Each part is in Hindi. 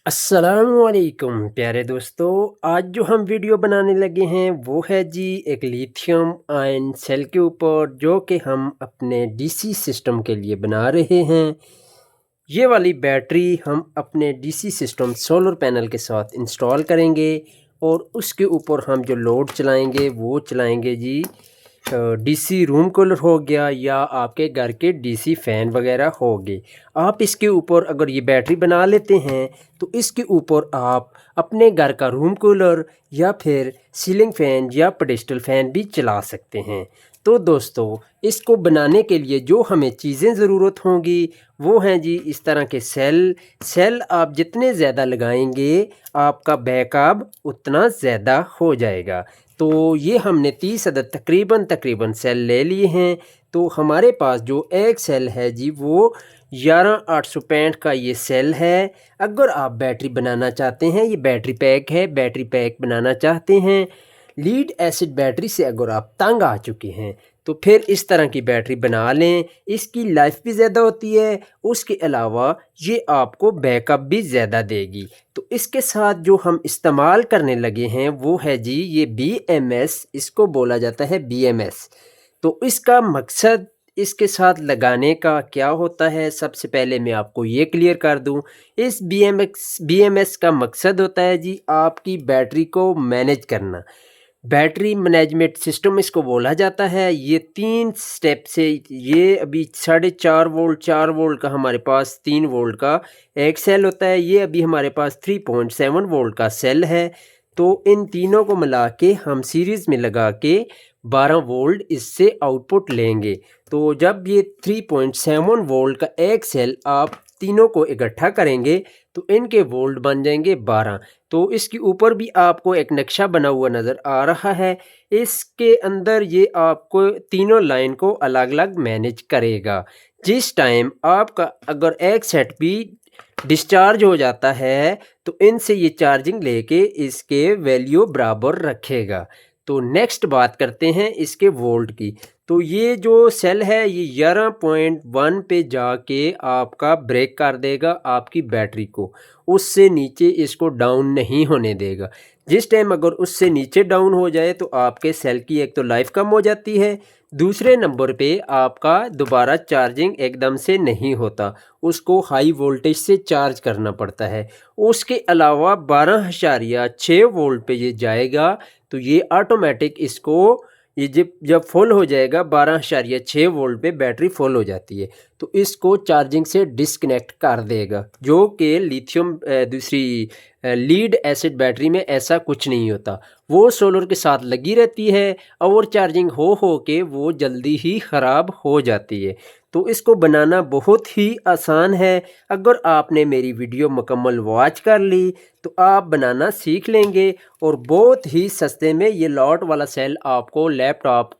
अस्सलामुअलैकुम प्यारे दोस्तों। आज जो हम वीडियो बनाने लगे हैं वो है जी एक लिथियम आयन सेल के ऊपर, जो कि हम अपने डीसी सिस्टम के लिए बना रहे हैं। ये वाली बैटरी हम अपने डीसी सिस्टम सोलर पैनल के साथ इंस्टॉल करेंगे और उसके ऊपर हम जो लोड चलाएंगे वो चलाएंगे जी डीसी रूम कूलर हो गया या आपके घर के डीसी फ़ैन वगैरह हो गए। आप इसके ऊपर अगर ये बैटरी बना लेते हैं तो इसके ऊपर आप अपने घर का रूम कूलर या फिर सीलिंग फ़ैन या पेडस्टल फ़ैन भी चला सकते हैं। तो दोस्तों, इसको बनाने के लिए जो हमें चीज़ें ज़रूरत होंगी वो हैं जी इस तरह के सेल आप जितने ज़्यादा लगाएंगे आपका बैकअप उतना ज़्यादा हो जाएगा। तो ये हमने 30 अदद तकरीबन सेल ले लिए हैं। तो हमारे पास जो एक सेल है जी वो 11865 का ये सेल है। अगर आप बैटरी बनाना चाहते हैं, ये बैटरी पैक है, बैटरी पैक बनाना चाहते हैं लीड एसिड बैटरी से, अगर आप तंग आ चुके हैं तो फिर इस तरह की बैटरी बना लें। इसकी लाइफ भी ज़्यादा होती है, उसके अलावा ये आपको बैकअप भी ज़्यादा देगी। तो इसके साथ जो हम इस्तेमाल करने लगे हैं वो है जी ये BMS, इसको बोला जाता है BMS। तो इसका मकसद इसके साथ लगाने का क्या होता है, सबसे पहले मैं आपको ये क्लियर कर दूं। इस BMS का मकसद होता है जी आपकी बैटरी को मैनेज करना। बैटरी मैनेजमेंट सिस्टम इसको बोला जाता है। ये 3 स्टेप से, ये अभी 4.5 वोल्ट 4 वोल्ट का हमारे पास 3 वोल्ट का एक सेल होता है। ये अभी हमारे पास 3.7 वोल्ट का सेल है। तो इन तीनों को मिला के हम सीरीज़ में लगा के 12 वोल्ट इससे आउटपुट लेंगे। तो जब ये 3.7 वोल्ट का एक सेल आप तीनों को इकट्ठा करेंगे तो इनके वोल्ट बन जाएंगे 12। तो इसके ऊपर भी आपको एक नक्शा बना हुआ नज़र आ रहा है। इसके अंदर ये आपको तीनों लाइन को अलग अलग मैनेज करेगा। जिस टाइम आपका अगर एक सेट भी डिस्चार्ज हो जाता है तो इनसे ये चार्जिंग लेके इसके वैल्यू बराबर रखेगा। तो नेक्स्ट बात करते हैं इसके वोल्ट की। तो ये जो सेल है ये 11.1 पे जाके आपका ब्रेक कर देगा आपकी बैटरी को, उससे नीचे इसको डाउन नहीं होने देगा। जिस टाइम अगर उससे नीचे डाउन हो जाए तो आपके सेल की एक तो लाइफ कम हो जाती है, दूसरे नंबर पे आपका दोबारा चार्जिंग एकदम से नहीं होता, उसको हाई वोल्टेज से चार्ज करना पड़ता है। उसके अलावा 12.6 वोल्ट पे ये जाएगा तो ये ऑटोमेटिक इसको, ये जब फुल हो जाएगा 12.6 वोल्ट पे बैटरी फुल हो जाती है तो इसको चार्जिंग से डिस्कनेक्ट कर देगा, जो कि लिथियम दूसरी लीड एसिड बैटरी में ऐसा कुछ नहीं होता। वो सोलर के साथ लगी रहती है और चार्जिंग हो के वो जल्दी ही ख़राब हो जाती है। तो इसको बनाना बहुत ही आसान है। अगर आपने मेरी वीडियो मुकम्मल वॉच कर ली तो आप बनाना सीख लेंगे और बहुत ही सस्ते में ये लॉट वाला सेल आपको लैपटॉप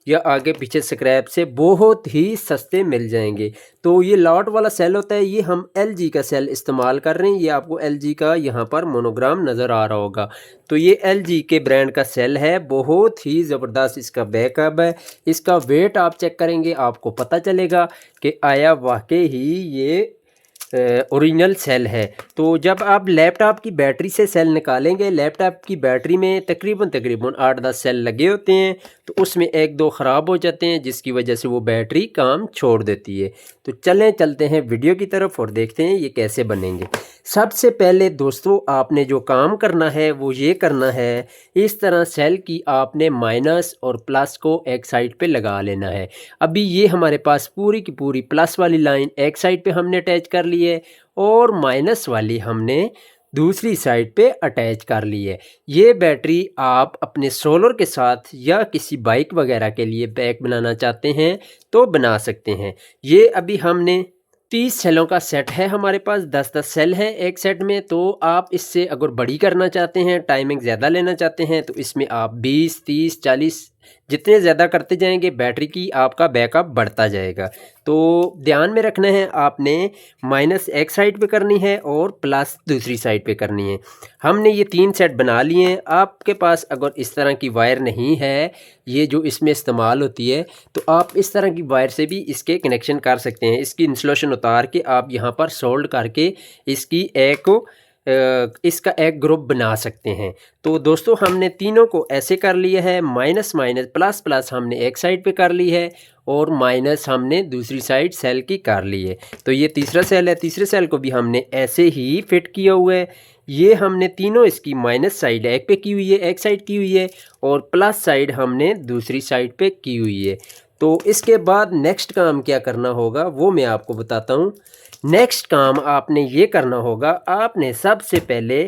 या आगे पीछे स्क्रैप से बहुत ही सस्ते मिल जाएंगे। तो ये लॉट वाला सेल होता है, ये हम LG का सेल इस्तेमाल कर रहे हैं। ये आपको LG का यहाँ पर मोनोग्राम नज़र आ रहा होगा। तो ये LG के ब्रांड का सेल है, बहुत ही ज़बरदस्त इसका बैकअप है। इसका वेट आप चेक करेंगे आपको पता चलेगा कि आया वाकई ही ये ओरिजिनल सेल है। तो जब आप लैपटॉप की बैटरी से सेल निकालेंगे, लैपटॉप की बैटरी में तकरीबन 8-10 सेल लगे होते हैं, तो उसमें 1-2 ख़राब हो जाते हैं जिसकी वजह से वो बैटरी काम छोड़ देती है। तो चलते हैं वीडियो की तरफ और देखते हैं ये कैसे बनेंगे। सबसे पहले दोस्तों आपने जो काम करना है वो ये करना है, इस तरह सेल की आपने माइनस और प्लस को एक साइड पे लगा लेना है। अभी ये हमारे पास पूरी की पूरी प्लस वाली लाइन एक साइड पे हमने अटैच कर ली है और माइनस वाली हमने दूसरी साइड पे अटैच कर ली है। ये बैटरी आप अपने सोलर के साथ या किसी बाइक वगैरह के लिए पैक बनाना चाहते हैं तो बना सकते हैं। ये अभी हमने 30 सेलों का सेट है, हमारे पास 10-10 सेल हैं एक सेट में। तो आप इससे अगर बड़ी करना चाहते हैं, टाइमिंग ज़्यादा लेना चाहते हैं तो इसमें आप 20, 30, 40 जितने ज़्यादा करते जाएंगे बैटरी की आपका बैकअप बढ़ता जाएगा। तो ध्यान में रखना है आपने माइनस एक साइड पे करनी है और प्लस दूसरी साइड पे करनी है। हमने ये 3 सेट बना लिए हैं। आपके पास अगर इस तरह की वायर नहीं है, ये जो इसमें इस्तेमाल होती है, तो आप इस तरह की वायर से भी इसके कनेक्शन कर सकते हैं। इसकी इंसुलेशन उतार के आप यहाँ पर सोल्ड करके इसकी एक इसका एक ग्रुप बना सकते हैं। तो दोस्तों हमने तीनों को ऐसे कर लिया है, माइनस माइनस प्लस प्लस हमने एक साइड पे कर ली है और माइनस हमने दूसरी साइड सेल की कर ली है। तो ये तीसरा सेल है, तीसरे सेल को भी हमने ऐसे ही फिट किया हुआ है। ये हमने तीनों इसकी माइनस साइड एक पे की हुई है, एक साइड की हुई है, और प्लस साइड हमने दूसरी साइड पे की हुई है। तो इसके बाद नेक्स्ट काम क्या करना होगा वो मैं आपको बताता हूँ। नेक्स्ट काम आपने ये करना होगा, आपने सबसे पहले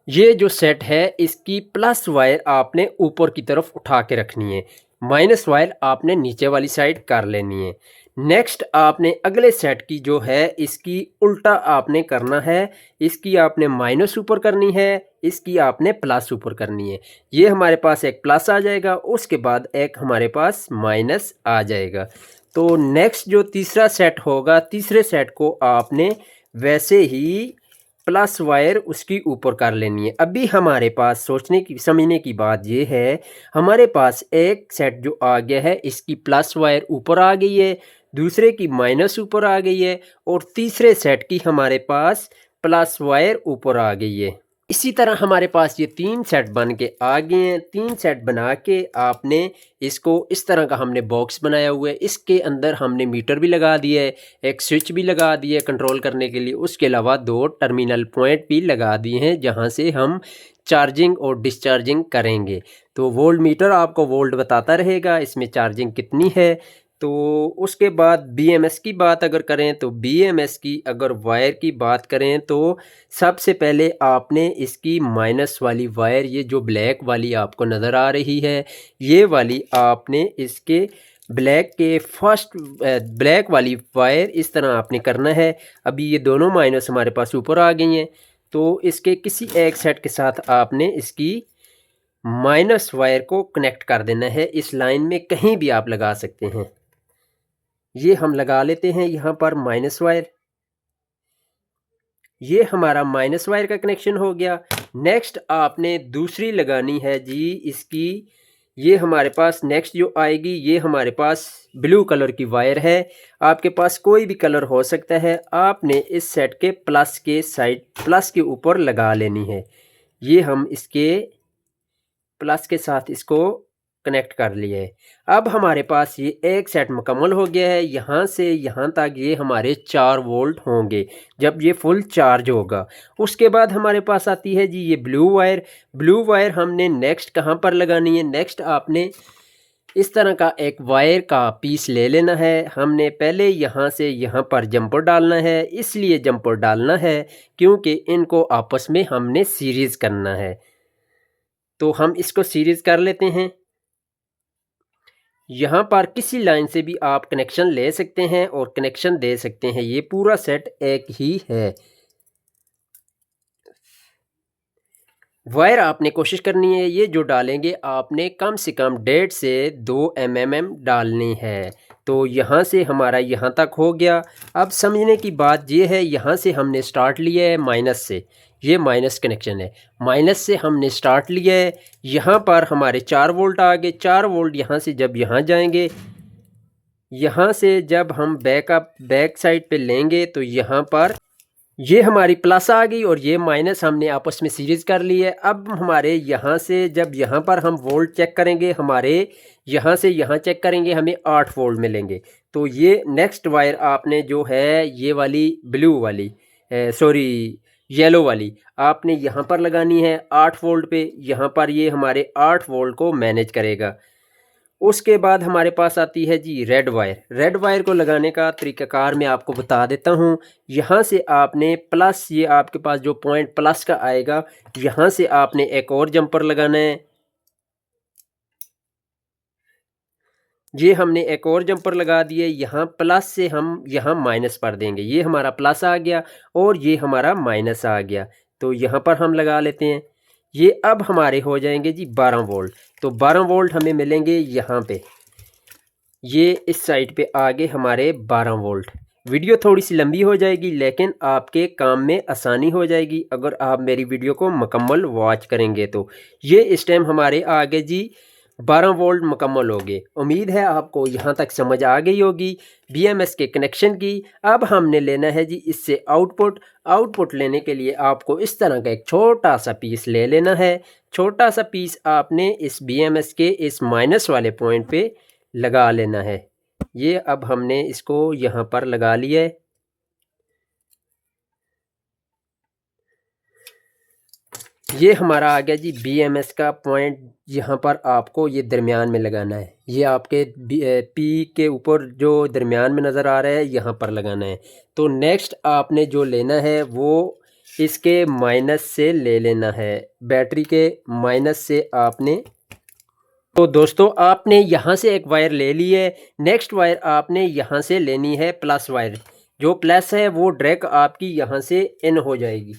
ये जो सेट है इसकी प्लस वायर आपने ऊपर की तरफ उठा के रखनी है, माइनस वायर आपने नीचे वाली साइड कर लेनी है। नेक्स्ट आपने अगले सेट की जो है इसकी उल्टा आपने करना है, इसकी आपने माइनस ऊपर करनी है, इसकी आपने प्लस ऊपर करनी है। ये हमारे पास एक प्लस आ जाएगा, उसके बाद एक हमारे पास माइनस आ जाएगा। तो नेक्स्ट जो तीसरा सेट होगा, तीसरे सेट को आपने वैसे ही प्लस वायर उसकी ऊपर कर लेनी है। अभी हमारे पास सोचने की समझने की बात ये है, हमारे पास एक सेट जो आ गया है इसकी प्लस वायर ऊपर आ गई है, दूसरे की माइनस ऊपर आ गई है, और तीसरे सेट की हमारे पास प्लस वायर ऊपर आ गई है। इसी तरह हमारे पास ये 3 सेट बन के आ गए हैं। 3 सेट बना के आपने इसको इस तरह का हमने बॉक्स बनाया हुआ है। इसके अंदर हमने मीटर भी लगा दिया है, एक स्विच भी लगा दिया है कंट्रोल करने के लिए। उसके अलावा 2 टर्मिनल पॉइंट भी लगा दिए हैं जहां से हम चार्जिंग और डिस्चार्जिंग करेंगे। तो वोल्ट मीटर आपको वोल्ट बताता रहेगा इसमें चार्जिंग कितनी है। तो उसके बाद बीएमएस की बात अगर करें तो बीएमएस की अगर वायर की बात करें तो सबसे पहले आपने इसकी माइनस वाली वायर, ये जो ब्लैक वाली आपको नज़र आ रही है, ये वाली आपने इसके ब्लैक के फर्स्ट ब्लैक वाली वायर इस तरह आपने करना है। अभी ये दोनों माइनस हमारे पास ऊपर आ गई हैं, तो इसके किसी एक सेट के साथ आपने इसकी माइनस वायर को कनेक्ट कर देना है। इस लाइन में कहीं भी आप लगा सकते हैं। ये हम लगा लेते हैं यहाँ पर माइनस वायर। ये हमारा माइनस वायर का कनेक्शन हो गया। नेक्स्ट आपने दूसरी लगानी है जी इसकी, ये हमारे पास नेक्स्ट जो आएगी ये हमारे पास ब्लू कलर की वायर है। आपके पास कोई भी कलर हो सकता है। आपने इस सेट के प्लस के साइड प्लस के ऊपर लगा लेनी है। ये हम इसके प्लस के साथ इसको कनेक्ट कर लिए। अब हमारे पास ये एक सेट मुकम्मल हो गया है। यहाँ से यहाँ तक ये हमारे 4 वोल्ट होंगे जब ये फुल चार्ज होगा। उसके बाद हमारे पास आती है जी ये ब्लू वायर। ब्लू वायर हमने नेक्स्ट कहाँ पर लगानी है, नेक्स्ट आपने इस तरह का एक वायर का पीस ले लेना है। हमने पहले यहाँ से यहाँ पर जंपर डालना है, इसलिए जंपर डालना है क्योंकि इनको आपस में हमने सीरीज़ करना है। तो हम इसको सीरीज़ कर लेते हैं। यहाँ पर किसी लाइन से भी आप कनेक्शन ले सकते हैं और कनेक्शन दे सकते हैं। ये पूरा सेट एक ही है। वायर आपने कोशिश करनी है ये जो डालेंगे आपने कम से कम 1.5 से 2 mm डालनी है। तो यहाँ से हमारा यहाँ तक हो गया। अब समझने की बात ये है, यहाँ से हमने स्टार्ट लिया है माइनस से, ये माइनस कनेक्शन है। माइनस से हमने स्टार्ट लिया है, यहाँ पर हमारे 4 वोल्ट आ गए। 4 वोल्ट यहाँ से जब यहाँ जाएंगे, यहाँ से जब हम बैक साइड पे लेंगे तो यहाँ पर ये हमारी प्लस आ गई और ये माइनस हमने आपस में सीरीज़ कर ली है। अब हमारे यहाँ से जब यहाँ पर हम वोल्ट चेक करेंगे, हमारे यहाँ से यहाँ चेक करेंगे, हमें 8 वोल्ट मिलेंगे। तो ये नेक्स्ट वायर आपने जो है ये वाली ब्लू वाली येलो वाली आपने यहाँ पर लगानी है 8 वोल्ट पे। यहाँ पर ये हमारे 8 वोल्ट को मैनेज करेगा। उसके बाद हमारे पास आती है जी रेड वायर। रेड वायर को लगाने का तरीक़ाकार मैं आपको बता देता हूँ। यहाँ से आपने प्लस, ये आपके पास जो पॉइंट प्लस का आएगा, यहाँ से आपने एक और जंपर लगाना है। ये हमने एक और जंपर लगा दिए। यहाँ प्लस से हम यहाँ माइनस पर देंगे। ये हमारा प्लस आ गया और ये हमारा माइनस आ गया। तो यहाँ पर हम लगा लेते हैं। ये अब हमारे हो जाएंगे जी 12 वोल्ट। तो 12 वोल्ट हमें मिलेंगे यहाँ पे। ये इस साइड पे आगे हमारे 12 वोल्ट। वीडियो थोड़ी सी लंबी हो जाएगी लेकिन आपके काम में आसानी हो जाएगी अगर आप मेरी वीडियो को मुकम्मल वॉच करेंगे तो। ये इस टाइम हमारे आगे जी 12 वोल्ट मुकम्मल हो गए। उम्मीद है आपको यहाँ तक समझ आ गई होगी BMS के कनेक्शन की। अब हमने लेना है जी इससे आउटपुट लेने के लिए आपको इस तरह का एक छोटा सा पीस ले लेना है। छोटा सा पीस आपने इस BMS के इस माइनस वाले पॉइंट पे लगा लेना है। ये अब हमने इसको यहाँ पर लगा लिया है। ये हमारा आ गया जी BMS का पॉइंट। यहाँ पर आपको ये दरमियान में लगाना है। ये आपके P के ऊपर जो दरमियान में नज़र आ रहा है यहाँ पर लगाना है। तो नेक्स्ट आपने जो लेना है वो इसके माइनस से ले लेना है, बैटरी के माइनस से आपने। तो दोस्तों आपने यहाँ से एक वायर ले ली है। नेक्स्ट वायर आपने यहाँ से लेनी है प्लस वायर। जो प्लस है वो डायरेक्ट आपकी यहाँ से इन हो जाएगी।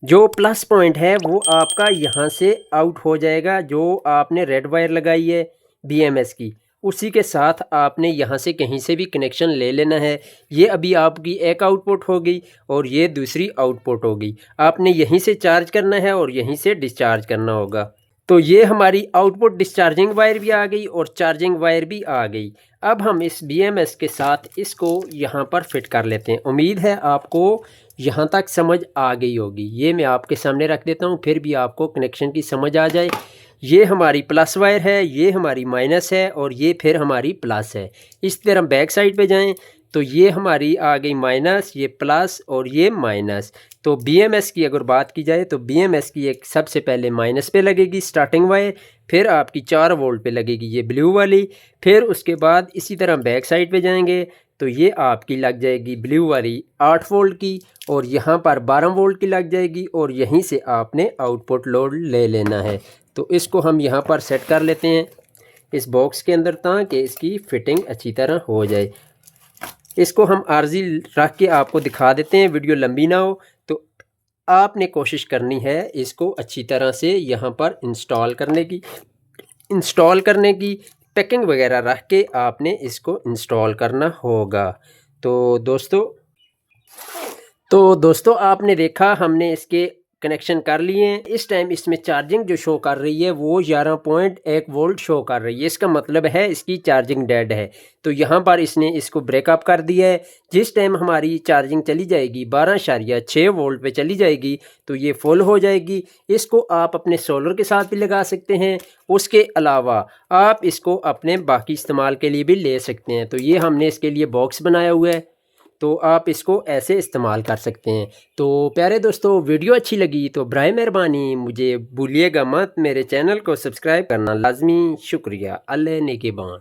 जो प्लस पॉइंट है वो आपका यहाँ से आउट हो जाएगा। जो आपने रेड वायर लगाई है BMS की, उसी के साथ आपने यहाँ से कहीं से भी कनेक्शन ले लेना है। ये अभी आपकी एक आउटपुट हो गई और ये दूसरी आउटपुट हो गई। आपने यहीं से चार्ज करना है और यहीं से डिस्चार्ज करना होगा। तो ये हमारी आउटपुट डिस्चार्जिंग वायर भी आ गई और चार्जिंग वायर भी आ गई। अब हम इस BMS के साथ इसको यहाँ पर फिट कर लेते हैं। उम्मीद है आपको यहाँ तक समझ आ गई होगी। ये मैं आपके सामने रख देता हूँ, फिर भी आपको कनेक्शन की समझ आ जाए। ये हमारी प्लस वायर है, ये हमारी माइनस है और ये फिर हमारी प्लस है। इस तरह बैक साइड पे जाएं तो ये हमारी आ गई माइनस, ये प्लस और ये माइनस। तो BMS की अगर बात की जाए तो BMS की एक सबसे पहले माइनस पे लगेगी स्टार्टिंग वायर, फिर आपकी 4 वोल्ट पे लगेगी ये ब्लू वाली। फिर उसके बाद इसी तरह बैक साइड पे जाएंगे तो ये आपकी लग जाएगी ब्लू वाली 8 वोल्ट की और यहाँ पर 12 वोल्ट की लग जाएगी और यहीं से आपने आउटपुट लोड ले लेना है। तो इसको हम यहाँ पर सेट कर लेते हैं इस बॉक्स के अंदर ताकि इसकी फिटिंग अच्छी तरह हो जाए। इसको हम आर्जी रख के आपको दिखा देते हैं, वीडियो लंबी ना हो। तो आपने कोशिश करनी है इसको अच्छी तरह से यहाँ पर इंस्टॉल करने की पैकिंग वगैरह रख के आपने इसको इंस्टॉल करना होगा। तो दोस्तों आपने देखा हमने इसके कनेक्शन कर लिए हैं। इस टाइम इसमें चार्जिंग जो शो कर रही है वो 11.1 वोल्ट शो कर रही है। इसका मतलब है इसकी चार्जिंग डेड है। तो यहाँ पर इसने इसको ब्रेकअप कर दिया है। जिस टाइम हमारी चार्जिंग चली जाएगी 12.6 वोल्ट पे चली जाएगी तो ये फुल हो जाएगी। इसको आप अपने सोलर के साथ भी लगा सकते हैं। उसके अलावा आप इसको अपने बाकी इस्तेमाल के लिए भी ले सकते हैं। तो ये हमने इसके लिए बॉक्स बनाया हुआ है, तो आप इसको ऐसे इस्तेमाल कर सकते हैं। तो प्यारे दोस्तों वीडियो अच्छी लगी तो बराए मेहरबानी मुझे भूलिएगा मत, मेरे चैनल को सब्सक्राइब करना लाजमी। शुक्रिया। अल्लाह नेगेबान।